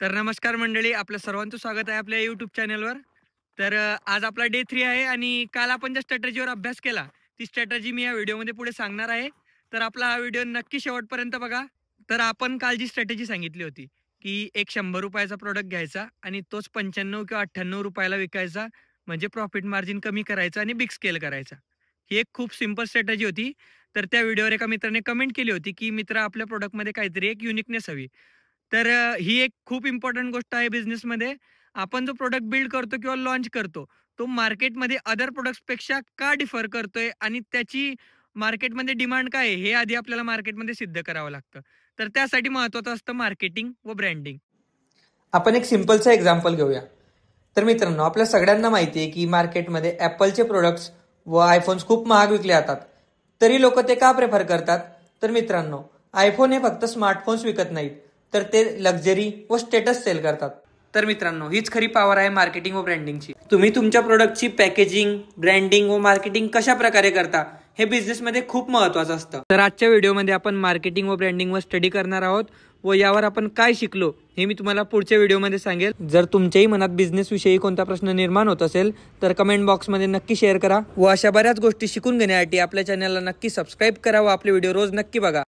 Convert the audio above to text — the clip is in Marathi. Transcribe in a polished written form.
तर नमस्कार मंडळी, आपलं सर्वांचं स्वागत आहे आपल्या यूट्यूब चॅनलवर. तर आज आपला डे 3 आहे आणि काल आपण ज्या स्ट्रॅटेजीवर अभ्यास केला, ती स्ट्रॅटेजी मी या व्हिडिओमध्ये पुढे सांगणार आहे. तर आपला हा व्हिडिओ नक्की शेवटपर्यंत बघा. तर आपण काल जी स्ट्रॅटेजी सांगितली होती, की एक ₹100 प्रॉडक्ट घ्यायचा आणि तोच 95 किंवा ₹98 विकायचा, म्हणजे प्रॉफिट मार्जिन कमी करायचं आणि बिग स्केल करायचा. ही एक खूप सिंपल स्ट्रॅटेजी होती. तर त्या व्हिडिओवर एका मित्राने कमेंट केली होती, की मित्र आपल्या प्रॉडक्टमध्ये काहीतरी एक युनिकनेस हवी. तर ही एक खूप इम्पॉर्टंट गोष्ट आहे बिझनेसमध्ये. आपण जो प्रॉडक्ट बिल्ड करतो किंवा लॉन्च करतो, तो मार्केटमध्ये अदर प्रॉडक्ट्सपेक्षा का डिफर करतोय आणि त्याची मार्केटमध्ये डिमांड काय आहे, हे आधी आपल्याला मार्केटमध्ये सिद्ध करावं लागतं. तर त्यासाठी महत्त्वाचं असतं मार्केटिंग व ब्रँडिंग. आपण एक सिंपलचं एक्झाम्पल घेऊया. तर मित्रांनो, आपल्या सगळ्यांना माहिती आहे की मार्केटमध्ये ॲपलचे प्रोडक्ट्स व आयफोन्स खूप महाग विकले जातात. तरी लोक ते का प्रेफर करतात? तर मित्रांनो, आयफोन हे फक्त स्मार्टफोन्स विकत नाहीत, तर ते लक्झरी व स्टेटस सेल करतात. तर मित्रांनो, हीच खरी पॉवर आहे मार्केटिंग व ब्रँडिंगची. तुम्ही तुमच्या प्रोडक्टची पॅकेजिंग, ब्रँडिंग व मार्केटिंग कशा प्रकारे करता, हे बिझनेसमध्ये खूप महत्त्वाचं असतं. तर आजच्या व्हिडिओमध्ये आपण मार्केटिंग व ब्रँडिंगवर स्टडी करणार आहोत व यावर आपण काय शिकलो हे मी तुम्हाला पुढच्या व्हिडिओमध्ये सांगेल. जर तुमच्याही मनात बिझनेस विषयी कोणता प्रश्न निर्माण होत असेल तर कमेंट बॉक्समध्ये नक्की शेअर करा व अशा बऱ्याच गोष्टी शिकून घेण्यासाठी आपल्या चॅनलला नक्की सबस्क्राईब करा व आपले व्हिडिओ रोज नक्की बघा.